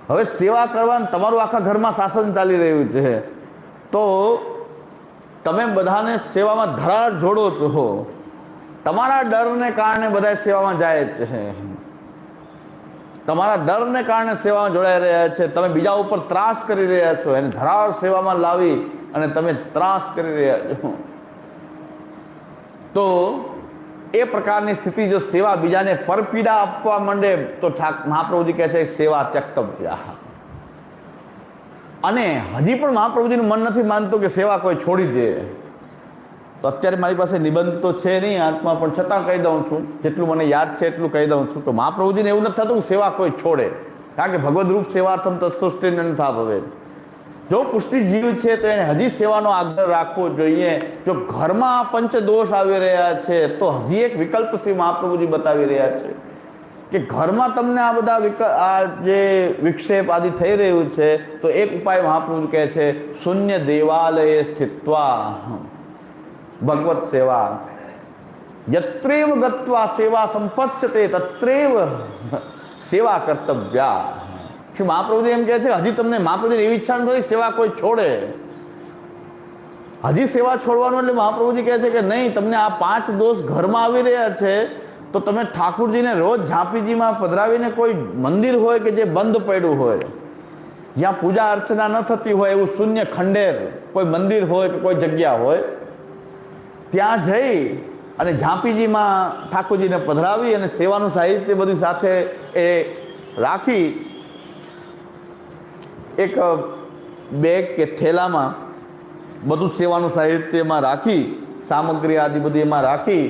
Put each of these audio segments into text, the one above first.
હવે સેવા કરવાનું તમારું આખા ઘરમાં શાસન ચાલી રહ્યું છે, તો તમે બધાને સેવામાં ધરાળ જોડો છો. તમારા ડરને કારણે બધા સેવામાં જાય છે, તમારા ડરને કારણે સેવામાં જોડાઈ રહ્યા છે. તમે બીજા ઉપર ત્રાસ કરી રહ્યા છો, એને ધરાળ સેવામાં લાવી અને તમે ત્રાસ કરી રહ્યા છો. તો એ પ્રકારની સ્થિતિ જો સેવા બીજાને પરપીડા આપવા માંડે તો મહાપ્રભુજી કહે છે સેવા ત્યક્તવ્ય. અને હજી પણ મહાપ્રભુજીનું મન નથી માનતું કે સેવા કોઈ છોડી દે. તો અત્યારે મારી પાસે નિબંધ તો છે નહીં હાથમાં, પણ છતાં કહી દઉં છું, જેટલું મને યાદ છે એટલું કહી દઉં છું. તો મહાપ્રભુજીને એવું નથી થતું સેવા કોઈ છોડે, કારણ કે ભગવદ રૂપ સેવાર્થમ તત્સૃષ્ટિ નથા ભવેત. જો પુષ્ટિ જીવ છે તો એને હજી સેવાનો આગ્રહ રાખવો જોઈએ. જો ઘરમાં પંચ દોષ આવી રહ્યા છે તો હજી એક વિકલ્પ શ્રી મહાપ્રભુજી બતાવી રહ્યા છે કે ઘરમાં તમને આ બધા આ જે વિક્ષેપ આદિ થઈ રહ્યું છે, તો એક ઉપાય મહાપ્રભુજી કહે છે શૂન્ય દેવાલયે સ્થિત્વા ભગવત સેવા યત્રેવ ગત્વા સેવા સંપત્સ્યતે તત્રેવ સેવા કર્તવ્યા. શું મહાપ્રભુજી એમ કહે છે હજી તમને મહાપ્રભુજીની એવી ઈચ્છા નથી સેવા કોઈ છોડે, હજી સેવા છોડવાનું. એટલે મહાપ્રભુજી કહે છે કે નહીં, તમને આ 5 દોષ ઘરમાં આવી રહ્યા છે તો તમે ઠાકુરજીને રોજ ઝાંપીજીમાં પધરાવીને કોઈ મંદિર હોય કે જે બંધ પડ્યું હોય, જ્યાં પૂજા અર્ચના ન થતી હોય એવું શૂન્ય ખંડેર કોઈ મંદિર હોય કે કોઈ જગ્યા હોય, ત્યાં જઈ અને ઝાંપીજીમાં ઠાકોરજીને પધરાવી અને સેવાનું સાહિત્ય બધી સાથે એ રાખી એક બેગ કે થેલામાં બધું સેવાનું સાહિત્યમાં રાખી, સામગ્રી આદિ બધી એમાં રાખી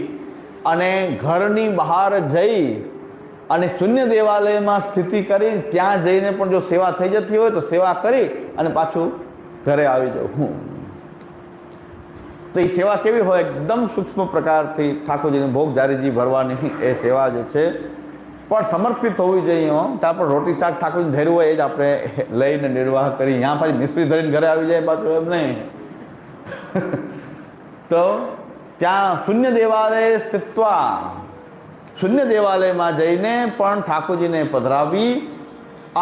અને ઘરની બહાર જઈ અને શૂન્ય દેવાલયમાં સ્થિતિ કરી ત્યાં જઈને પણ જો સેવા થઈ જતી હોય તો સેવા કરી અને પાછું ઘરે આવી જવું. તો એ સેવા કેવી હોય? એકદમ સૂક્ષ્મ પ્રકારથી ઠાકોરજીને ભોગ જારીજી ભરવાની એ સેવા જે છે પણ સમર્પિત હોવી જોઈએ. ત્યાં પણ રોટી શાક ઠાકોરજી ધર્યું હોય એ જ આપણે લઈને નિર્વાહ કરી, ત્યાં પાછી મિશ્રી ધરીને ઘરે આવી જાય પાછું એમ નહીં. તો ત્યાં શૂન્ય દેવાલય સ્થિત્વા, શૂન્ય દેવાલયમાં જઈને પણ ઠાકોરજીને પધરાવી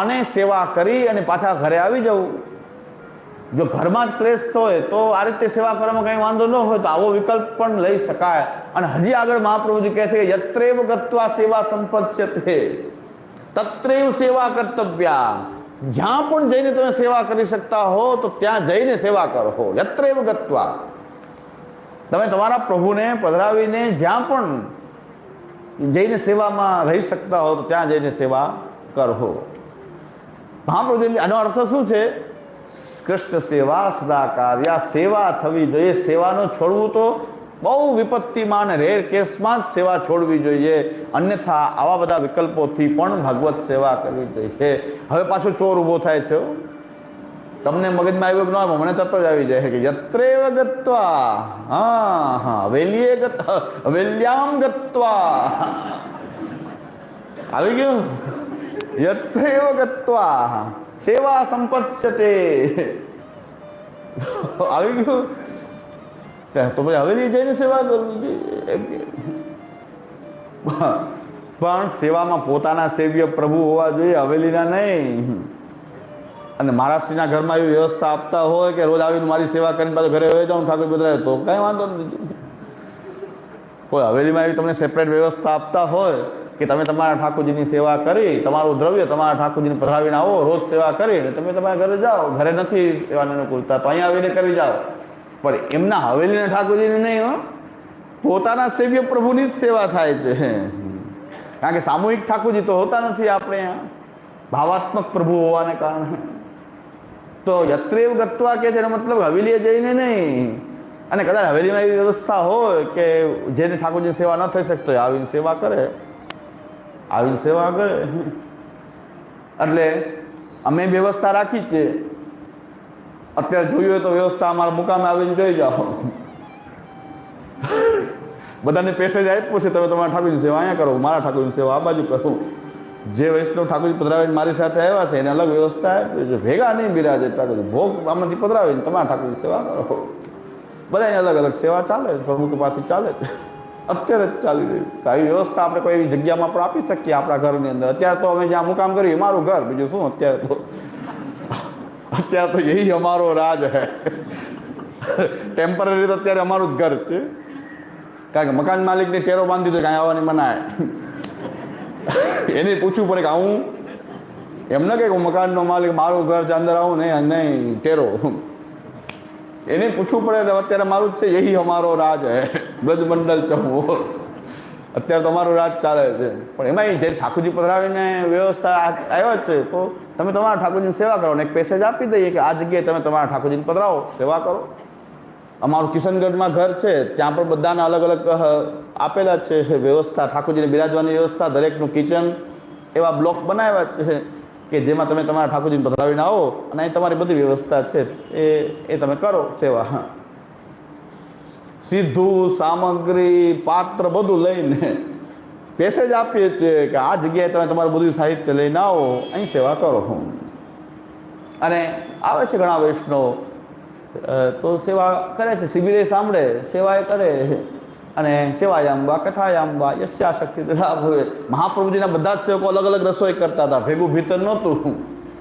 અને સેવા કરી અને પાછા ઘરે આવી જવું. જો ઘરમાં જ ક્લેશ હોય તો આ રીતે સેવા કરવામાં કંઈ વાંધો ન હોય તો આવો વિકલ્પ પણ લઈ શકાય. અને હજી આગળ મહાપ્રભુજી કહે છે કે યત્રેવ ગત્વા સેવા સંપત્સ્યતે તત્રેવ સેવા કર્તવ્યા. જ્યાં પણ જઈને તમે સેવા કરી શકતા હો તો ત્યાં જઈને સેવા કરો. યત્રેવ ગત્વા, તમે તમારા પ્રભુને પધરાવીને જ્યાં પણ જઈને સેવામાં રહી શકતા હો તો ત્યાં જઈને સેવા કરો. મહાપ્રભુજી આનો અર્થ શું છે? કૃષ્ણ સેવા સદા કાર્ય, સેવા થવી જોઈએ. સેવાનો છોડવું તો બહુ વિપત્તિમાં અને રેર કેસમાં જ સેવા છોડવી જોઈએ, અન્યથા આવા બધા વિકલ્પોથી પણ ભગવત સેવા કરવી જોઈએ. હવે પાછો ચોર ઊભો થાય છે. તમને મગજમાં આવ્યું કે ન આવ્યું? મને તરત જ આવી જાય કે યત્રેવ ગત્વા, હવેલીએ હવેલ્યામ ગત્વા આવી ગયું. યત્રેવ ગત્વા સેવા સંપત્સ્યતે આવી ગયું. તો પછી હવેલી જઈને સેવા કરવી જોઈએ. પણ સેવામાં પોતાના સેવ્ય પ્રભુ હોવા જોઈએ, હવેલીના નહીં. અને મહારાષ્ટ્રીના ઘરમાં એવી વ્યવસ્થા આપતા હોય કે રોજ આવીને મારી સેવા કરીને પાછું ઘરે વહી જાઉં ઠાકોર પધરાવે તો કાંઈ વાંધો નથી. કોઈ હવેલીમાં એવી તમને સેપરેટ વ્યવસ્થા આપતા હોય કે તમે તમારા ઠાકોરજીની સેવા કરી, તમારું દ્રવ્ય તમારા ઠાકોરજીને પધરાવીને આવો, રોજ સેવા કરીને તમે તમારા ઘરે જાઓ. ઘરે નથી સેવાની અનુકૂળતા તો અહીંયા આવીને કરી જાઓ. પણ એમના હવેલીના ઠાકોરજીને નહીં, પોતાના સેવ્ય પ્રભુની જ સેવા થાય છે. કારણ કે સામૂહિક ઠાકોરજી તો હોતા નથી આપણે અહીંયા, ભાવાત્મક પ્રભુ હોવાને કારણે. તો યત્રેવ ગત્વા કે છે એનો મતલબ હવેલીએ જઈને નહીં. અને કદાચ હવેલીમાં એવી વ્યવસ્થા હોય કે જેને ઠાકોરજીની સેવા ન થઈ શકતો હોય આવીને સેવા કરે, આવીને સેવા કરે. એટલે અમે વ્યવસ્થા રાખી છે. અત્યારે જોયું હોય તો વ્યવસ્થા અમારા મુકામે આવીને જોઈ જાઓ. બધાને પેસેજ આપ્યું છે, તમે તમારા ઠાકોરજીની સેવા અહીંયા કરો, મારા ઠાકોરજીની સેવા આ બાજુ કરો. જે વૈષ્ણવ ઠાકોરજી પધરાવીને મારી સાથે આવ્યા છે એને અલગ વ્યવસ્થા આપી છે. ભેગા નહીં બિરાજે ઠાકોરજી, ભોગ આમાંથી પધરાવીને તમારા ઠાકોરજીની સેવા કરો. બધાની અલગ અલગ સેવા ચાલે, પ્રભુ કૃપાથી ચાલે છે. અત્યારે જ ચાલી રહ્યું. તો આવી વ્યવસ્થા આપણે કોઈ એવી જગ્યામાં પણ આપી શકીએ આપણા ઘરની અંદર. અત્યારે તો અમે જ્યાં મુકામ કરીએ મારું ઘર, બીજું શું. અત્યારે તો યહી અમારો રાજ હે. ટેમ્પરરી તો અત્યારે અમારું જ ઘર છે, કારણ કે મકાન માલિકને ટેરો બાંધી દો કે અહીંયા આવવાની મનાય. એને પૂછવું પડે કે હું એમ ન કે હું મકાનનો માલિક મારું ઘર છે અંદર આવું નહીં ટેરો, એને પૂછવું પડે. એટલે અત્યારે મારું જ છે, યહી અમારો રાજ હે બ્રજમંડળ ચહુ. અત્યારે તો અમારું રાજ ચાલે છે. પણ એમાં જે ઠાકોરજી પધરાવીને વ્યવસ્થા આવ્યો જ છે, તો તમે તમારા ઠાકોરજીની સેવા કરો ને એક પેસેજ આપી દઈએ કે આ જગ્યાએ તમે તમારા ઠાકોરજીને પધરાવો, સેવા કરો. અમારું કિશનગઢમાં ઘર છે, ત્યાં પણ બધાના અલગ અલગ આપેલા છે વ્યવસ્થા, ઠાકોરજીને બિરાજવાની વ્યવસ્થા, દરેકનું કિચન એવા બ્લોક બનાવ્યા છે કે જેમાં તમે તમારા ઠાકોરજીને પધરાવીને આવો અને અહીં તમારી બધી વ્યવસ્થા છે એ તમે કરો સેવા. સીધું સામગ્રી પાત્ર બધું લઈને પેસેજ આપીએ છીએ કે આ જગ્યાએ તમે તમારું બધું સાહિત્ય લઈને આવો, અહીં સેવા કરો. અને આવે છે ઘણા વૈષ્ણવ તો સેવા કરે છે, શિબિરે સાંભળે, સેવા એ કરે. અને સેવાયાંબા કથાયાંબા યસ્યાશક્તિ લાભ હોય. મહાપ્રભુજીના બધા જ સેવકો અલગ અલગ રસોઈ કરતા હતા, ભેગું ભીતર નહોતું,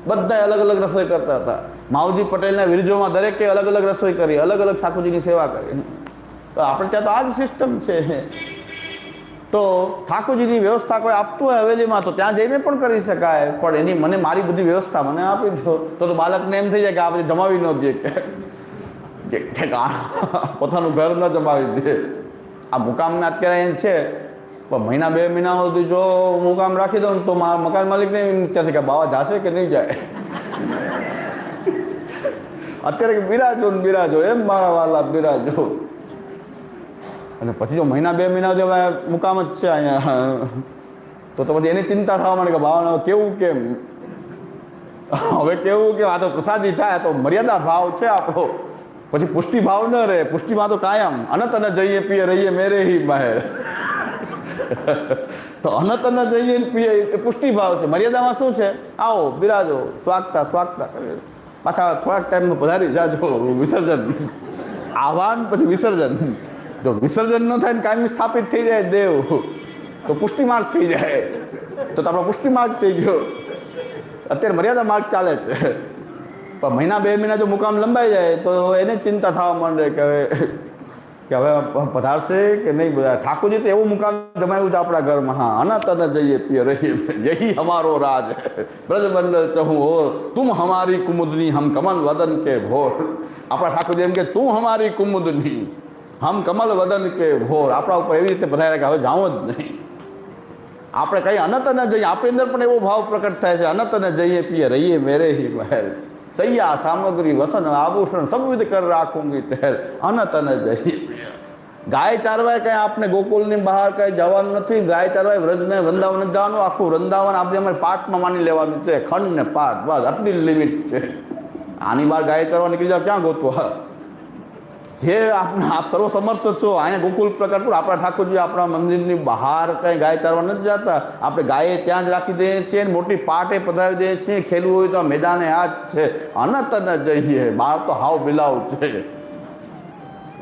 બધા અલગ અલગ રસોઈ કરતા હતા. માવજી પટેલના વિરજોમાં દરેકે અલગ અલગ રસોઈ કરી, અલગ અલગ ઠાકોરજીની સેવા કરી. તો આપણે ત્યાં તો આ જ સિસ્ટમ છે. તો ઠાકોરજીની વ્યવસ્થા કોઈ આપતું હોય હવેલીમાં તો ત્યાં જઈને પણ કરી શકાય, પણ એની મને મારી બધી વ્યવસ્થા મને આપી દો તો બાળકને એમ થઈ જાય કે આ બધી જમાવી ન દે, કે પોતાનું ઘર ન જમાવી દે. આ મુકામને અત્યારે એમ છે, પણ મહિના 2 મહિના સુધી જો મુકામ રાખી દઉં તો મકાન માલિકને એમ વિચારશે કે બાવા જશે કે નહીં જાય. અત્યારે કે બિરાજો ને બિરાજો, એમ મારા વાલા બિરાજો. અને પછી જો મહિના 2 મહિના જો મુકામ જ છે અહીંયા, તો પછી એની ચિંતા થવા માંડે કે બાવાનો કેવું કેમ, હવે કેવું કે આ તો પ્રસાદી થાય, તો મર્યાદા ભાવ છે આપણો. પછી પુષ્ટિ ભાવ ન રહે, પુષ્ટિમાં તો કાયમ અનંત ન જઈએ પીએ રહીએ મેરે હી બહેર. તો અનંત ન જઈએ પીએ એ પુષ્ટિ ભાવ છે. મર્યાદામાં શું છે, આવો બિરાજો, સ્વાગતા સ્વાગતા કરે, પાછા થોડાક ટાઈમમાં પધારી જાજો, વિસર્જન, આહવાન પછી વિસર્જન. જો વિસર્જન ન થાય ને કાયમી સ્થાપિત થઈ જાય દેવ, તો પુષ્ટિ માર્ગ થઈ જાય. તો આપણો પુષ્ટિ માર્ગ થઈ ગયો. અત્યારે મર્યાદા માર્ગ ચાલે છે, પણ મહિના 2 મહિના જો મુકામ લંબાઈ જાય તો એને ચિંતા થવા માંડે કે હવે પધારશે કે નહીં બધા. ઠાકોરજી તો એવું મુકામ જમાવ્યું છે આપણા ઘરમાં. હા, અનંત ન જઈએ પીએ રહીએ, યહી અમારો રાજ બ્રજમંડળ ચહુ ઓર, તુમ હમારી કુમુદની હમ કમલ વદન કે ભોર. આપણા ઠાકોરજી એમ કે તું હમારી કુમુદની હમ કમલ વદન કે ભોર. આપણા ઉપર એવી રીતે બધાય કે હવે જાઉં જ નહીં. આપણે કંઈ અનંત ન જઈએ, આપણી અંદર પણ એવો ભાવ પ્રકટ થાય છે, અનંત ન જઈએ પીએ રહીએ મેરે હી મહેલ, સૈયા સામગ્રી વસન આભૂષણ સબવિધ કર રાખુંગી ટહેલ, અનંત ન જઈએ. ગાય ચારવાય કંઈ આપણે ગોકુલની બહાર કંઈ જવાનું નથી, ગાય ચારવાય વ્રજને વૃંદાવન જ જવાનું. આખું વૃંદાવન આપણે અમારે પાઠમાં માની લેવાનું છે, ખંડ ને પાઠ, બસ આટલી લિમિટ છે. આની બહાર ગાય ચારવા નીકળી જાવ ક્યાં ગોતવા. જે આપ સર્વ સમર્થ છો, અહીંયા ગોકુલ પ્રકટ આપણા ઠાકોરજી આપણા મંદિરની બહાર કંઈ ગાય ચારવા નથી જતા. આપણે ગાયે ત્યાં જ રાખી દઈએ છીએ, મોટી પાટે પધરાવી દઈએ છીએ. ખેલવું હોય તો મેદાને આ જ છે, અનંત ન જઈએ. બહાર તો હાવ બિલાવ છે,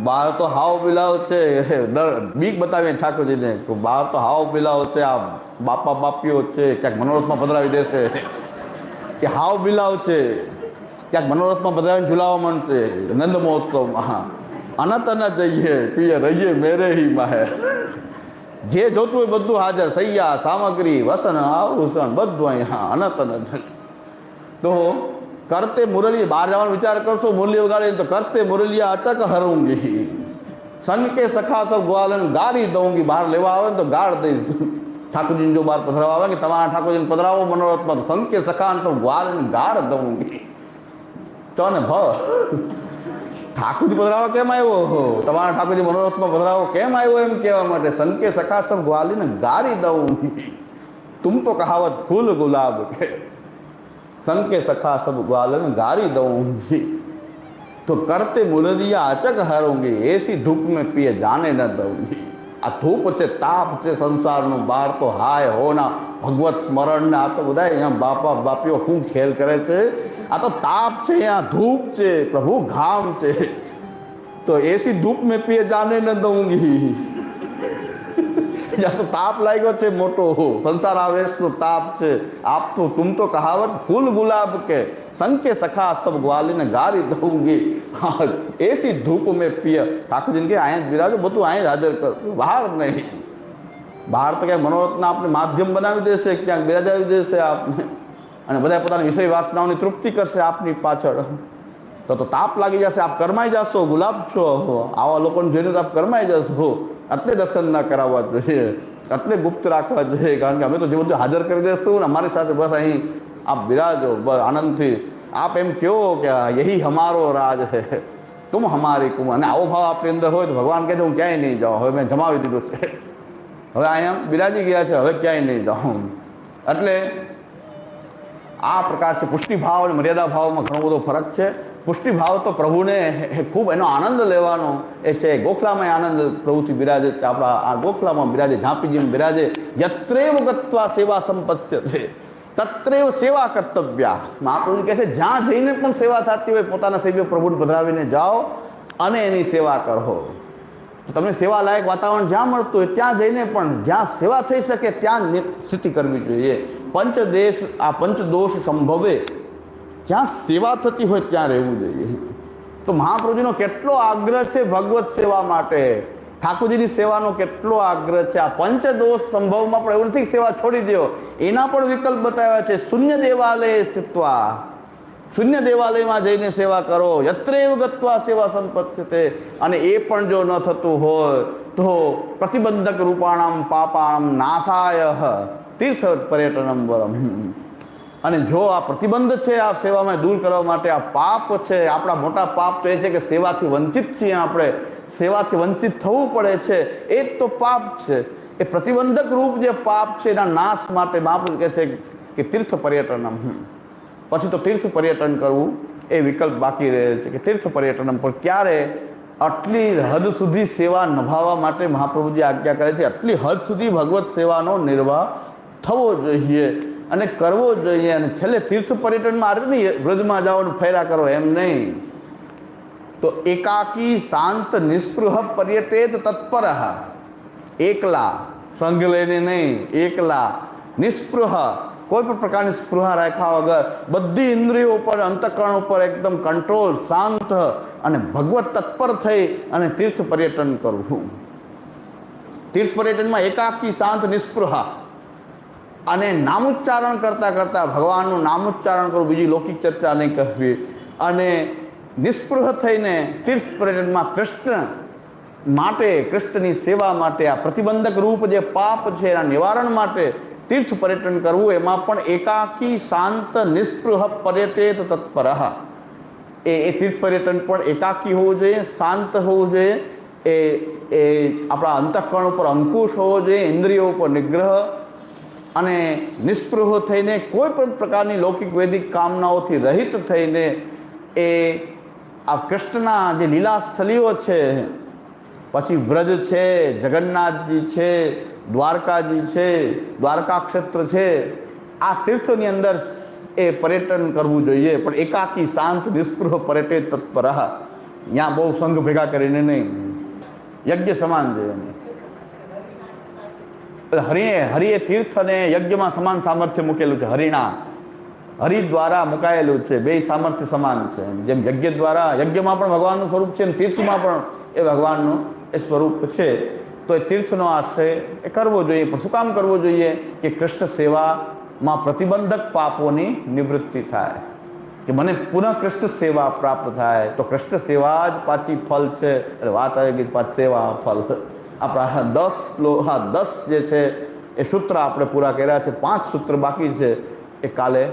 બહાર તો હાવ બિલાવ છે. બીક બતાવીએ ઠાકોરજીને, બહાર તો હાવ બિલાવ છે. આ બાપા બાપીઓ છે, ક્યાંક મનોરથમાં પધરાવી દેશે કે હાવ બિલાવ છે, ક્યાંક મનોરથમાં પધરાવીને ઝુલાવા માંડશે નંદ મહોત્સવમાં. અનંત ન જઈએ પીએ રહીએ મેરે હી મહેર. જે જોતું હોય બધું હાજર, સૈયા સામગ્રી વસન આભૂષણ બધું અહીંયા, અનંત ન જઈએ. તો કરતે મુરલી, બહાર જવાનો વિચાર કરશો મુરલી વગાડીને તો કરતે મુરલિયા અચક હરુંગી, સંગ કે સખા સબ ગ્વાલન ગારી દઉંગી. બહાર લેવા આવે ને તો ગાળ દઈશ. ઠાકોરજીને જો બહાર પધરાવા આવે કે તમારા ઠાકોરજીને પધરાવો મનોરથમાં, તો સંગ કે સખા સબ ગ્વાલન ગાળ દઉંગી. ને ઠાકોરજી પધરાવો કેમ આવ્યો, તમારા ઠાકોરજી મનોરથમાં પધરાવો કેમ આવ્યો, એમ કહેવા માટે. સંકે સખા સબ ગ્વાલીને ગારી દઉં, તુમ તો કહાવત ફૂલ ગુલાબ કે, સંકે સખા સબ ગ્વાલીને ગારી દઉં. તો કરતે મુરલિયા અચક હરુંગી, એસી ધૂપ મેં પીએ જાને ન દઉંગી. આ ધૂપ છે, તાપ છે સંસારનું. બહાર તો હાય હોના ભગવત સ્મરણ ને આ તો બધા અહીંયા બાપા બાપીઓ ખૂબ ખેલ કરે છે. આ તો તાપ છે, અહીંયા ધૂપ છે, પ્રભુ ઘામ છે. તો એસી ધૂપ મેં પીએ જાને ન દઉંગી. જ્યાં તો તાપ લાગ્યો છે મોટો, સંસાર આવેશનો તાપ છે. આપ તો તુમ તો કહાવત ફૂલ ગુલાબ કે સંકે સખા સબ ગ્વાલીને ગારી દઉંગી, એસી ધૂપ મેં પિય. ઠાકોરજીને કે અહીંયા જ બિરાજો, બધું અહીંયા જ હાજર કર, બહાર નહીં. બહાર તો ક્યાંક મનોરથના આપણે માધ્યમ બનાવી દેશે, ક્યાંક બિરાજાવી દેશે આપને, અને બધા પોતાની વિષય વાસનાઓની તૃપ્તિ કરશે આપની પાછળ. તો તાપ લાગી જશે, આપ કરમાઈ જશો. ગુલાબ છો, આવા લોકોને જોઈને તો આપ કરમાઈ જશો. એટલે દર્શન ના કરાવવા જોઈએ, એટલે ગુપ્ત રાખવા જોઈએ, કારણ કે અમે તો જે બધું હાજર કરી દઈશું ને અમારી સાથે બસ અહીં આપ બિરાજો બસ આનંદથી. આપ એમ કહો કે યહી હમારો રાજ હે, તુમ હમારી કુમ. અને આવો ભાવ આપણી અંદર હોય તો ભગવાન કહે છે હું ક્યાંય નહીં જાઉં, હવે મેં જમાવી દીધું છે, હવે અહીંયા બિરાજી ગયા છે, હવે ક્યાંય નહીં જાઉં. એટલે આ પ્રકાર છે. પુષ્ટિભાવ અને મર્યાદા ભાવમાં ઘણો બધો ફરક છે. પુષ્ટિભાવ તો પ્રભુને ખૂબ એનો આનંદ લેવાનો એ છે. ગોખલામાં આનંદ પ્રભુથી બિરાજે છે. આપણા આ ગોખલામાં બિરાજે, ઝાંપીજીમાં બિરાજે. યત્રેવ ગત્વા સેવા સંપત્સ્યતે તત્રેવ સેવા કર્તવ્યા. મહાપ્રભુ કહે છે જ્યાં જઈને પણ સેવા થતી હોય, પોતાના સેવ્ય પ્રભુને પધરાવીને જાઓ અને એની સેવા કરો. તમને સેવા લાયક વાતાવરણ જ્યાં મળતું હોય ત્યાં જઈને પણ જ્યાં સેવા થઈ શકે ત્યાં સ્થિતિ કરવી જોઈએ. પંચદેશ આ પંચદોષ સંભવે, જ્યાં સેવા થતી હોય ત્યાં રહેવું જોઈએ. તો મહાપ્રભુજીનો કેટલો આગ્રહ છે ભગવત સેવા માટે, ઠાકોરજીની સેવાનો કેટલો આગ્રહ છે. આ પંચદોષ સંભવમાં પણ એવું નથી સેવા છોડી દો, એના પણ વિકલ્પ બતાવ્યા છે. શૂન્ય દેવાલય સ્થિત્વા, શૂન્ય દેવાલયમાં જઈને સેવા કરો. યત્રેવ ગત્વા સેવા સંપત્સ્યતે. અને એ પણ જો ન થતું હોય તો પ્રતિબંધક રૂપાણામ પાપાણામ નાશાય તીર્થ પર્યટનમ વરમ. અને જો આ પ્રતિબંધ છે આ સેવામાં દૂર કરવા માટે, આ પાપ છે, આપણા મોટા પાપ તો એ છે કે સેવાથી વંચિત છીએ આપણે, સેવાથી વંચિત થવું પડે છે, એ જ તો પાપ છે. એ પ્રતિબંધક રૂપ જે પાપ છે એના નાશ માટે મહાપ્રભુ કહે છે કે તીર્થ પર્યટનમ. પછી તો તીર્થ પર્યટન કરવું એ વિકલ્પ બાકી રહે છે કે તીર્થ પર્યટનમ. પણ ક્યારે આટલી હદ સુધી સેવા નિભાવવા માટે મહાપ્રભુજી આજ્ઞા કરે છે. આટલી હદ સુધી ભગવત સેવાનો નિર્વાહ થવો જોઈએ અને કરવો જોઈએ. અને છેલ્લે તીર્થ પર્યટનમાં આ નહીં વ્રજમાં જાઓ ને ફેરા કરો એમ નહીં. તો એકાકી શાંત નિસ્પૃહ પર્યટેત તત્પર. એકલા, સંઘ લઈને નહીં, એકલા નિસ્પૃહ, કોઈ પણ પ્રકારની સ્પૃહા રાખ્યા વગર બધી ઇન્દ્રિયો ઉપર, અંતઃકરણ ઉપર એકદમ કંટ્રોલ, શાંત અને ભગવત તત્પર થઈ અને તીર્થ પર્યટન કરવું. તીર્થ પર્યટનમાં એકાકી શાંત નિસ્પૃહા અને નામોચ્ચારણ કરતાં કરતાં ભગવાનનું નામોચ્ચારણ કરવું, બીજી લૌકિક ચર્ચા નહીં કરવી. અને નિસ્પૃહ થઈને તીર્થ પર્યટનમાં કૃષ્ણ માટે, કૃષ્ણની સેવા માટે, આ પ્રતિબંધક રૂપ જે પાપ છે એના નિવારણ માટે તીર્થ પર્યટન કરવું. એમાં પણ એકાકી શાંત નિસ્પૃહ પર્યટેત તત્પર. એ તીર્થ પર્યટન પણ એકાકી હોવું જોઈએ, શાંત હોવું જોઈએ, એ આપણા અંતઃકરણ ઉપર અંકુશ હોવો જોઈએ, ઇન્દ્રિયો ઉપર નિગ્રહ, અને નિસ્પૃહ થઈને કોઈ પણ પ્રકારની લૌકિક વૈદિક કામનાઓથી રહિત થઈને એ આ કૃષ્ણના જે લીલા સ્થળીઓ છે, પછી વ્રજ છે, જગન્નાથજી છે, દ્વારકાજી છે, દ્વારકા ક્ષેત્ર છે, આ તીર્થોની અંદર એ પર્યટન કરવું જોઈએ. પણ એકાકી શાંત નિસ્પૃહ પર્યટે તત્પર. ત્યાં બહુ સંઘ ભેગા કરીને નહીં, યજ્ઞ સમાન જોઈએ. હરિએ તીર્થ અને યજ્ઞમાં સમાન સામર્થ્ય મૂકેલું છે. હરિ દ્વારા મુકાયેલું છે, બે સામર્થ્ય સમાન છે. જેમ યજ્ઞ દ્વારા, યજ્ઞમાં પણ ભગવાનનું સ્વરૂપ છે અને તીર્થમાં પણ એ ભગવાનનું એ સ્વરૂપ છે. તો એ તીર્થનો આશ્રય એ કરવો જોઈએ. પણ શું કામ કરવો જોઈએ? કે કૃષ્ણ સેવામાં પ્રતિબંધક પાપોની નિવૃત્તિ થાય, કે મને પુનઃ કૃષ્ણ સેવા પ્રાપ્ત થાય. તો કૃષ્ણ સેવા જ પાછી ફલ છે. એટલે વાત આવે કે પાછી સેવા ફલ. આપણા 10 જે છે એ સૂત્ર આપણે પૂરા કર્યા છે. 5 સૂત્ર બાકી છે. એ કાલે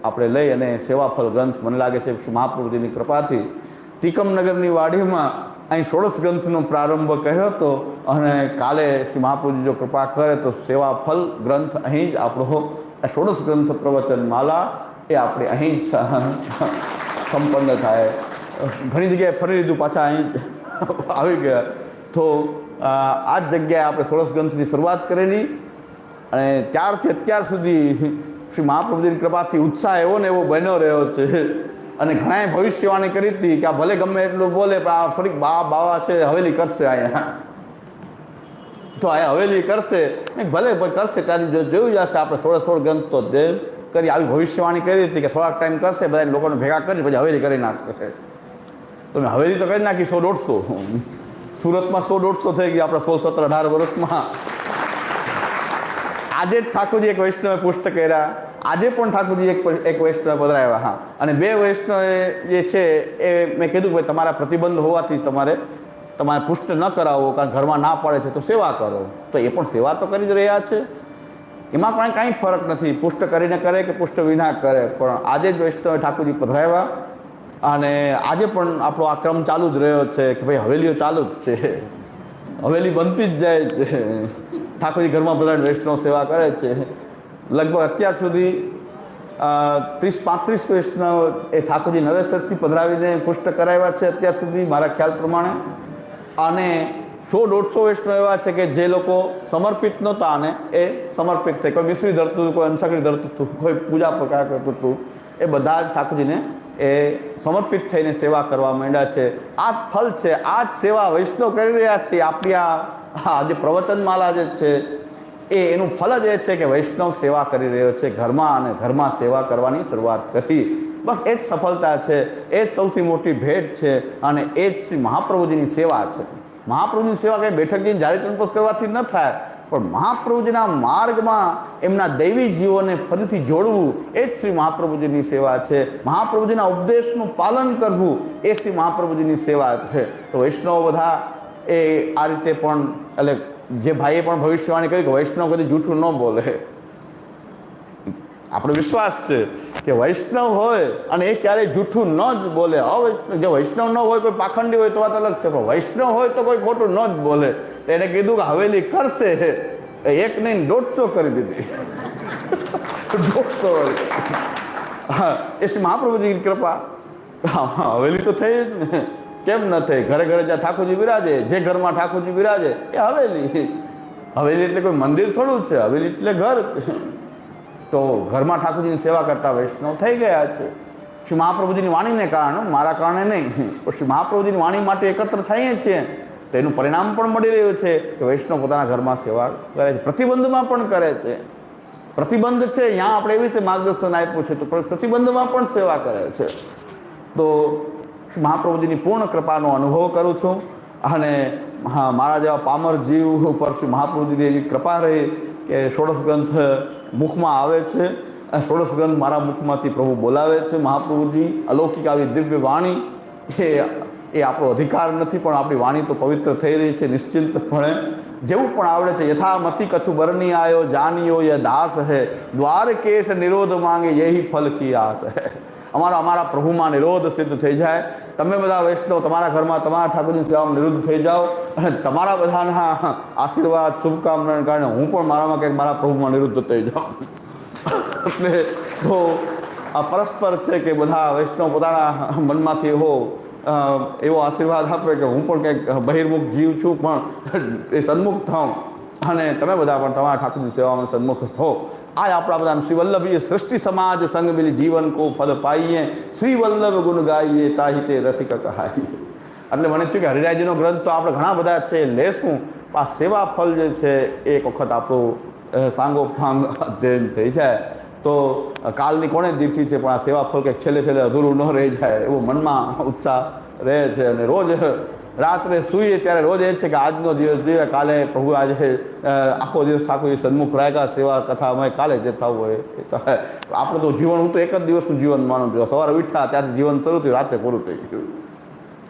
આપણે લઈ અને સેવાફળ ગ્રંથ, મને લાગે છે મહાપ્રભુજીની કૃપાથી તિકમનગરની વાડીમાં અહીં 16 ગ્રંથનો પ્રારંભ કર્યો હતો. અને કાલે શ્રી મહાપ્રભુજી જો કૃપા કરે તો સેવાફળ ગ્રંથ અહીં જ આપણો 16 ગ્રંથ પ્રવચન માલા એ આપણે અહીં જ સંપન્ન થાય. ઘણી જગ્યાએ ફરી લીધું, પાછા અહીં આવી ગયા. તો આ જ જગ્યાએ આપણે 16 ગ્રંથની શરૂઆત કરેલી અને ત્યારથી અત્યાર સુધી શ્રી મહાપ્રભુજીની કૃપાથી ઉત્સાહ એવો ને એવો બન્યો રહ્યો છે. અને ઘણાએ ભવિષ્યવાણી કરી હતી કે આ ભલે ગમે એટલું બોલે પણ આ થોડીક બાવા છે હવેલી કરશે અહીંયા. તો આ હવેલી કરશે ભલે કરશે ત્યારે જોયું જશે. આપણે 16 ગ્રંથ તો કરી આવી ભવિષ્યવાણી કરી હતી કે થોડાક ટાઈમ કરશે, બધા લોકોને ભેગા કરી પછી હવેલી કરી નાખશે. તો મેં હવેલી તો કરી નાખી 100-150. સુરતમાં 100-150 થઈ ગઈ આપણે 16, 17, 18 વર્ષમાં. આજે જ ઠાકોરજી એક વૈષ્ણવે પુષ્ટ કર્યા, આજે પણ ઠાકોરજી એક વૈષ્ણવ પધરાવ્યા. હા, અને 2 વૈષ્ણવ જે છે એ મેં કીધું કે તમારા પ્રતિબંધ હોવાથી તમારે પુષ્ટ ન કરાવો, કારણ ઘરમાં ના પડે છે તો સેવા કરો. તો એ પણ સેવા તો કરી જ રહ્યા છે, એમાં પણ કાંઈ ફરક નથી, પુષ્ટ કરીને કરે કે પુષ્ટ વિના કરે. પણ આજે જ વૈષ્ણવે ઠાકોરજી પધરાવ્યા અને આજે પણ આપણો આ ક્રમ ચાલુ જ રહ્યો છે કે ભાઈ હવેલીઓ ચાલુ જ છે, હવેલી બનતી જ જાય છે. ઠાકોરજી ઘરમાં બધા વૈષ્ણવ સેવા કરે છે. લગભગ અત્યાર સુધી 30-35 વૈષ્ણવ એ ઠાકોરજી નવેસરથી પધરાવીને પુષ્ટ કરાવ્યા છે અત્યાર સુધી મારા ખ્યાલ પ્રમાણે. અને 100-150 વૈષ્ણવ એવા છે કે જે લોકો સમર્પિત નહોતા અને એ સમર્પિત થઈ, કોઈ મિશ્રી ધરતું હતું, કોઈ અંશાકડી ધરતું હતું, કોઈ પૂજા પ્રકાર કરતું હતું, એ બધા જ ઠાકોરજીને એ સમર્પિત થઈને સેવા કરવા માંડ્યા છે. આ જ ફલ છે, આ જ સેવા વૈષ્ણવ કરી રહ્યા છે. આપણી આ જે પ્રવચનમાલા જે છે એનું ફલ જ એ છે કે વૈષ્ણવ સેવા કરી રહ્યો છે ઘરમાં, અને ઘરમાં સેવા કરવાની શરૂઆત કરી. બસ એ જ સફળતા છે, એ જ સૌથી મોટી ભેટ છે, અને એ જ શ્રી મહાપ્રભુજીની સેવા છે. મહાપ્રભુની સેવા કંઈ બેઠક જઈને જારી તંપસ કરવાથી ન થાય, પણ મહાપ્રભુજીના માર્ગમાં એમના દૈવી જીવોને ફરીથી જોડવું એ જ શ્રી મહાપ્રભુજીની સેવા છે. મહાપ્રભુજીના ઉપદેશનું પાલન કરવું એ શ્રી મહાપ્રભુજીની સેવા છે. તો વૈષ્ણવ બધા એ આ રીતે પણ, એટલે જે ભાઈએ પણ ભવિષ્યવાણી કરી કે વૈષ્ણવ કદી જૂઠું ન બોલે, આપણો વિશ્વાસ છે કે વૈષ્ણવ હોય અને એ ક્યારેય જૂઠું ન જ બોલે. જે વૈષ્ણવ ન હોય, કોઈ પાખંડી હોય તો વાત અલગ છે, પણ વૈષ્ણવ હોય તો કોઈ ખોટું ન જ બોલે. તો એને કીધું કે હવેલી કરશે, 1 નહીં 150 કરી દીધી. 150. હા, એ શ્રી મહાપ્રભુજીની કૃપા. હવેલી તો થઈ જ ને, કેમ ન થઈ? ઘરે ઘરે જ્યાં ઠાકોરજી બિરાજે, જે ઘરમાં ઠાકોરજી બિરાજે એ હવેલી. હવેલી એટલે કોઈ મંદિર થોડું છે, હવેલી એટલે ઘર છે. તો ઘરમાં ઠાકોરજીની સેવા કરતા વૈષ્ણવ થઈ ગયા છે શ્રી મહાપ્રભુજીની વાણીને કારણે, મારા કારણે નહીં. પણ શ્રી મહાપ્રભુજીની વાણી માટે એકત્ર થઈએ છીએ તો એનું પરિણામ પણ મળી રહ્યું છે કે વૈષ્ણવ પોતાના ઘરમાં સેવા કરે છે, પ્રતિબંધમાં પણ કરે છે. પ્રતિબંધ છે ત્યાં આપણે એવી રીતે માર્ગદર્શન આપ્યું છે, તો પ્રતિબંધમાં પણ સેવા કરે છે. તો મહાપ્રભુજીની પૂર્ણ કૃપાનો અનુભવ કરું છું, અને હા, મારા જેવા પામર જીવ ઉપર શ્રી મહાપ્રભુજીની એવી કૃપા રહી કે 16 ગ્રંથ મુખમાં આવે છે, 16 ગ્રંથ મારા મુખમાંથી પ્રભુ બોલાવે છે. મહાપ્રભુજી અલૌકિક આવી દિવ્ય વાણી એ આપણો અધિકાર નથી, પણ આપણી વાણી તો પવિત્ર થઈ રહી છે નિશ્ચિંતપણે. જેવું પણ આવડે છે, યથામતિ કછુ બરની આયો જાનિયો ય દાસ હે, દ્વારકેશ નિરોધ માંગે યહી ફલ કી આસ હે. અમારા પ્રભુમાં નિરોધ સિદ્ધ થઈ જાય. તમે બધા વૈષ્ણવ તમારા ઘરમાં તમારા ઠાકોરની સેવામાં નિરુદ્ધ થઈ જાઓ, અને તમારા બધાના આશીર્વાદ શુભકામનાને કારણે હું પણ મારામાં કંઈક મારા પ્રભુમાં નિરુદ્ધ થઈ જાઉં. એટલે તો આ પરસ્પર છે કે બધા વૈષ્ણવ પોતાના મનમાંથી એવો આશીર્વાદ આપે કે હું પણ કંઈક બહિર્મુખ જીવ છું પણ એ સન્મુખ થાઉં, અને તમે બધા પણ તમારા ઠાકોરની સેવામાં સન્મુખ હો. આ આપણા બધા શ્રી વલ્લભીએ સૃષ્ટિ સમાજ સંગ મિલી જીવન કો ફલ પાઈએ, શ્રી વલ્લભ ગુણ ગાઈએ તાહી તે રસિક કહાઈએ. એટલે મને થયું કે હરિરાયજીનો ગ્રંથ તો આપણે ઘણા બધા છે લેશું, આ સેવા ફલ જે છે એક વખત આપણું સાંગોપાંગ અધ્યયન થઈ જાય તો કાલની કોણે દીઠી છે, પણ આ સેવા ફલ કંઈક છેલ્લે અધૂરું ન રહી જાય એવો મનમાં ઉત્સાહ રહે છે. અને રોજ રાત્રે સૂઈએ ત્યારે રોજ એ છે કે આજનો દિવસ જોઈએ, કાલે પ્રભુ આજે આખો દિવસ ઠાકોરજી સન્મુખ રાખ્યા, સેવા કથા અમે કાલે જે થવું હોય એ તો આપણે તો જીવન, હું તો એક જ દિવસનું જીવન માનું છું. સવારે ઉઠ્યા ત્યારથી જીવન શરૂ થયું, રાતે પૂરું થઈ ગયું.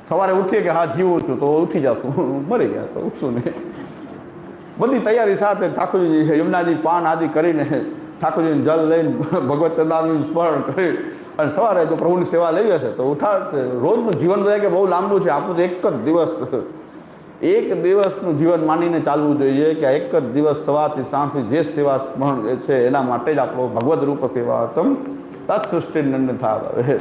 સવારે ઉઠીએ કે હા જીવું છું તો ઉઠી જશું, મરી ગયા તો ઉઠશું નહીં. બધી તૈયારી સાથે ઠાકોરજી યમુનાજી પાન આદિ કરીને ઠાકોરજીનું જલ લઈને ભગવત નામનું સ્મરણ કરી અને સવારે જો પ્રભુની સેવા લઈ હશે તો ઉઠાડશે. રોજનું જીવન બધા કે બહુ લાંબુ છે, આપણું તો એક દિવસનું જીવન માનીને ચાલવું જોઈએ કે એક જ દિવસ સવારથી સાંજથી જે સેવા સ્મરણ છે એના માટે જ આપણો ભગવદ રૂપ સેવા તમ તત્સૃષ્ટિ નંદ થાય.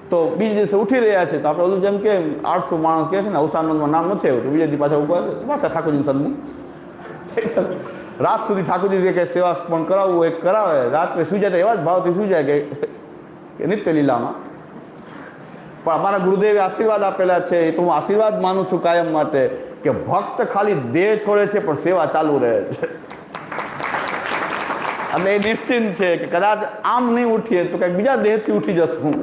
તો બીજે દિવસે ઉઠી રહ્યા છે તો આપણે ઓલું જેમ કે 800 માણસ કહે છે ને અવસાનંદમાં નામ નથી આવ્યું, તો બીજા દી પાછા ઉભા છે, પાછા ઠાકોરજીનું સન્મુખ રાત સુધી ઠાકોરજી જે કંઈ સેવા પણ કરાવવું એ કરાવે. રાત્રે સુઈ જાય તો એવા જ ભાવથી સુઈ જાય કે નિત્ય લીલામાં. પણ અમારા ગુરુદેવે આશીર્વાદ આપેલા છે, એ તો હું આશીર્વાદ માનું છું કાયમ માટે કે ભક્ત ખાલી દેહ છોડે છે પણ સેવા ચાલુ રહે છે. અને એ નિશ્ચિંત છે કે કદાચ આમ નહીં ઉઠીએ તો કંઈક બીજા દેહથી ઉઠી જશું,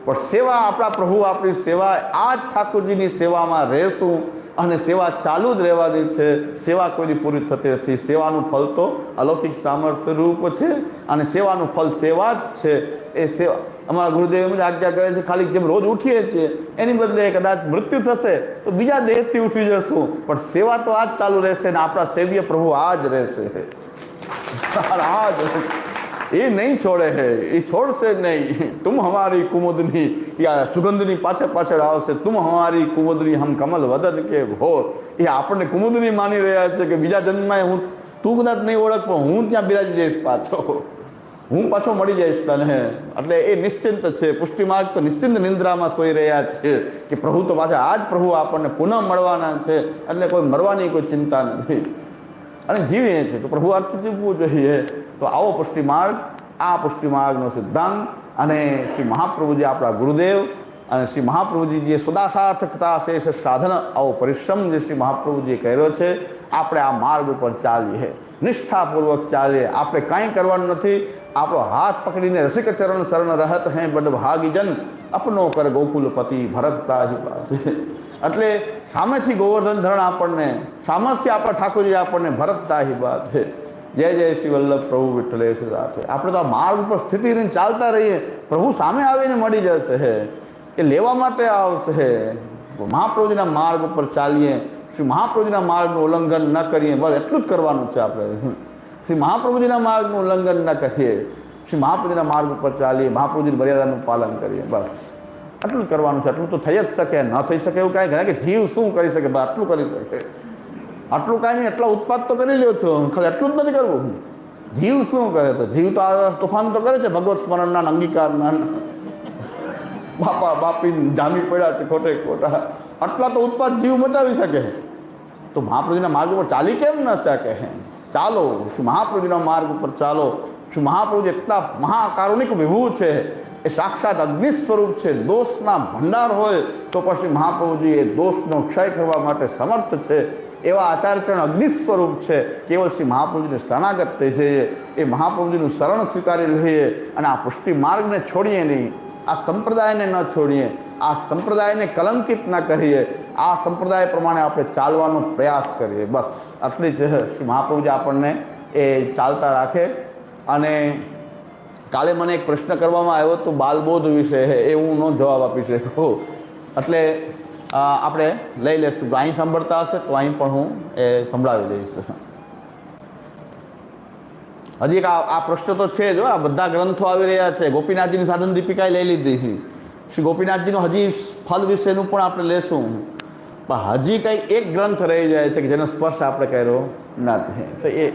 પણ સેવા આપણા પ્રભુ આપણી સેવા આ જ ઠાકોરજીની સેવામાં રહેશું અને સેવા ચાલુ જ રહેવાની છે. સેવા કોઈની પૂરી થતી નથી. સેવાનું ફળ તો અલૌકિક સામર્થ્ય રૂપ છે અને સેવાનું ફળ સેવા જ છે. એ સેવા અમારા ગુરુદેવ એમ જ આજ્ઞા કરે છે, ખાલી જેમ રોજ ઉઠીએ છીએ એની બદલે કદાચ મૃત્યુ થશે તો બીજા દેહથી ઉઠી જશું, પણ સેવા તો આ જ ચાલુ રહેશે ને આપણા સેવ્ય પ્રભુ આ જ રહેશે. આ જ એ નહીં છોડે હે, એ છોડશે નહીં. તુમ હમારી કુમુદની યા સુગંધની પાછળ પાછળ આવશે. તુમ હમારી કુમુદની હમ કમલ વદન કે ભોર. એ આપણને કુમુદની માની રહ્યા છે કે બીજા જન્મમાં તું કદાચ નહીં ઓળખ પણ હું ત્યાં બિરાજી જઈશ, હું પાછો મળી જઈશ તને. એટલે એ નિશ્ચિંત છે. પુષ્ટિ માર્ગ તો નિશ્ચિંત નિંદ્રામાં સોઈ રહ્યા છે કે પ્રભુ તો પાછા આ જ પ્રભુ આપણને પુનઃ મળવાના છે, એટલે કોઈ મરવાની કોઈ ચિંતા નથી અને જીવીએ છીએ તો પ્રભુ અર્થ જીવવું જોઈએ. તો આવો પુષ્ટિ માર્ગ, આ પુષ્ટિ માર્ગનો સિદ્ધાંત અને શ્રી મહાપ્રભુજી આપણા ગુરુદેવ અને શ્રી મહાપ્રભુજી જે સદાસાર્થકતા શેષ સાધન, આવો પરિશ્રમ જે શ્રી મહાપ્રભુજીએ કર્યો છે, આપણે આ માર્ગ ઉપર ચાલીએ, નિષ્ઠાપૂર્વક ચાલીએ. આપણે કાંઈ કરવાનું નથી. આપણો હાથ પકડીને રસિક ચરણ શરણ રહત હૈ બડ ભાગીજન અપનો કર ગોકુલપતિ ભરતતા જ બાત. એટલે સામેથી ગોવર્ધન ધરણ આપણને, સામેથી આપણા ઠાકોરજી આપણને ભરતતા જ બાત છે. જય જય શ્રી વલ્લભ પ્રભુ વિઠ્ઠલેશ સાથે. આપણે તો આ માર્ગ ઉપર સ્થિતિ રહીને ચાલતા રહીએ, પ્રભુ સામે આવીને મળી જશે, એ લેવા માટે આવશે. મહાપ્રભુજીના માર્ગ ઉપર ચાલીએ, શ્રી મહાપ્રભુજીના માર્ગનું ઉલ્લંઘન ન કરીએ, બસ એટલું જ કરવાનું છે. આપણે શ્રી મહાપ્રભુજીના માર્ગનું ઉલ્લંઘન ન કરીએ, શ્રી મહાપ્રભુજીના માર્ગ ઉપર ચાલીએ, મહાપ્રભુજીની મર્યાદાનું પાલન કરીએ, બસ આટલું જ કરવાનું છે. આટલું તો થઈ જ શકે, ન થઈ શકે એવું કાંઈ ઘણા કે જીવ શું કરી શકે, બસ આટલું કરી શકે. આટલું કાંઈ નહીં, એટલા ઉત્પાદ તો કરી લ્યો છો, ખાલી એટલું જ નથી કરવું. જીવ શું કરે? તો જીવ તો આ તોફાન તો કરે છે ભગવત સ્મરણના અંગીકારના, બાપા બાપી જામી પડ્યા છે ખોટે ખોટા, આટલા તો ઉત્પાદ જીવ મચાવી શકે. તો મહાપ્રભુજીના માર્ગ ઉપર ચાલી કેમ ન શકે? ચાલો, શ્રી મહાપ્રભુજીના માર્ગ ઉપર ચાલો. શ્રી મહાપ્રભુજી એટલા મહાકારુણિક વિભુ છે, એ સાક્ષાત અગ્નિ સ્વરૂપ છે. દોષના ભંડાર હોય તો પછી મહાપ્રભુજી એ દોષનો ક્ષય કરવા માટે સમર્થ છે. એવા આચાર્યચરણ અગ્નિ સ્વરૂપ છે. કેવલ શ્રી મહાપ્રભુજીને શરણાગત થઈ જઈએ, એ મહાપ્રભુજીનું શરણ સ્વીકારી લઈએ અને આ પુષ્ટિ માર્ગને છોડીએ નહીં, આ સંપ્રદાયને ન છોડીએ, આ સંપ્રદાયને કલંકિત ન કરીએ, આ સંપ્રદાય પ્રમાણે આપણે ચાલવાનો પ્રયાસ કરીએ. બસ આટલી જ શ્રી મહાપ્રભુજી આપણને એ ચાલતા રાખે. અને કાલે મને એક પ્રશ્ન કરવામાં આવ્યો હતો બાલબોધ વિશે, એ હું નો જવાબ આપી શકું, એટલે આપણે લઈ લઈશું. જો અહીં સાંભળતા હશે તો અહીં પણ હું એ સંભળાવી દઈશ. હજી એક આ પ્રશ્ન તો છે જો, આ બધા ગ્રંથો આવી રહ્યા છે. ગોપીનાથજીની સાધન દીપિકાએ લઈ લીધી, શ્રી ગોપીનાથજીનો હજી ફલ વિશેનું પણ આપણે લેશું, પણ હજી કંઈ એક ગ્રંથ રહી જાય છે કે જેનો સ્પર્શ આપણે કર્યો નથી. તો એ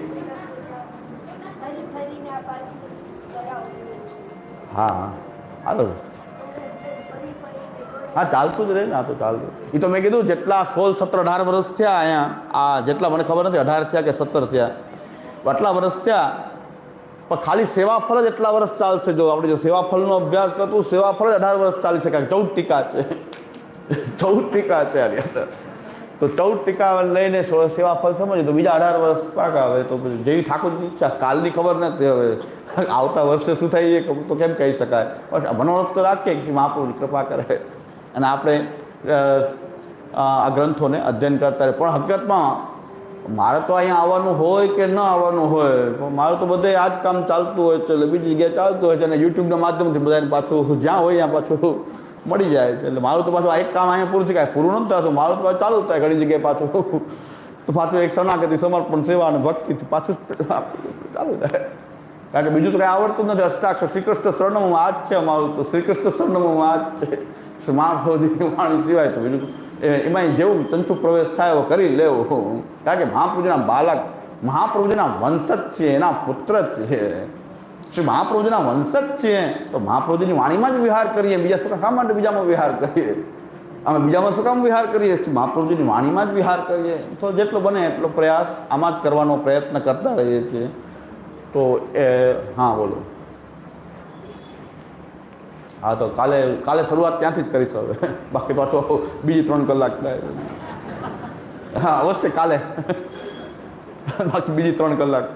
હા હાલો, હા ચાલતું જ રહે ને. આ તો ચાલતું, એ તો મેં કીધું જેટલા 16, 17, 18 વર્ષ થયા અહીંયા, આ જેટલા મને ખબર નથી 18 થયા કે 17 થયા, આટલા વર્ષ થયા, પણ ખાલી સેવાફળ જ એટલા વર્ષ ચાલશે. જો આપણે જો સેવાફળનો અભ્યાસ કરતું, સેવાફળ જ 18 વર્ષ ચાલી શકાય. 14 ટીકા છે, 14 ટીકા છે આની અંદર. તો 14 ટીકા લઈને સેવાફળ સમજીએ તો બીજા 18 વર્ષ પાકા આવે. તો જેવી ઠાકોરની ઈચ્છા, કાલની ખબર નથી, હવે આવતા વર્ષે શું થાય એ તો કેમ કહી શકાય. બસ મનોરથ તો રાખીએ કે મહાપ્રભુની કૃપા કરે અને આપણે આ ગ્રંથોને અધ્યયન કરતા રહે. પણ હકીકતમાં મારે તો અહીંયા આવવાનું હોય કે ન આવવાનું હોય, પણ મારું તો બધે આ જ કામ ચાલતું હોય છે, એટલે બીજી જગ્યાએ ચાલતું હોય છે અને યુટ્યુબના માધ્યમથી બધાને પાછું જ્યાં હોય ત્યાં પાછું મળી જાય છે. એટલે મારું તો પાછું આ એક કામ અહીંયા પૂરું થઈ, કાંઈ પૂરું નથી થતું, મારું તો પાછું ચાલુ થાય ઘણી જગ્યાએ પાછું, તો પાછું એક શરણાગતિ, સમર્પણ, સેવા અને ભક્તિથી પાછું ચાલુ થાય. કારણ કે બીજું તો કંઈ આવડતું નથી. અષ્ટાક્ષર શ્રી કૃષ્ણ શરણમાં આ જ છે અમારું, તો શ્રી કૃષ્ણ શરણમાં આ જ છે. શ્રી મહાપ્રભુજીની વાણી સિવાય તો બીજું એમાં જેવું ચંચુ પ્રવેશ થાય એવો કરી લેવો. કારણ કે મહાપ્રભુજીના બાલક, મહાપ્રભુજીના વંશજ છીએ, એના પુત્ર છીએ, શ્રી મહાપ્રભુજીના વંશજ છીએ, તો મહાપ્રભુજીની વાણીમાં જ વિહાર કરીએ. બીજા શા માટે બીજામાં વિહાર કરીએ? અમે બીજામાં શું કામ વિહાર કરીએ? શ્રી મહાપ્રભુજીની વાણીમાં જ વિહાર કરીએ. તો જેટલો બને એટલો પ્રયાસ આમાં જ કરવાનો પ્રયત્ન કરતા રહીએ છીએ. તો હા બોલો. હા તો કાલે શરૂઆત ત્યાંથી જ કરીશ હવે, બાકી પાછો બીજી 3 કલાક થાય. હા અવશ્ય કાલે બાકી બીજી 3 કલાક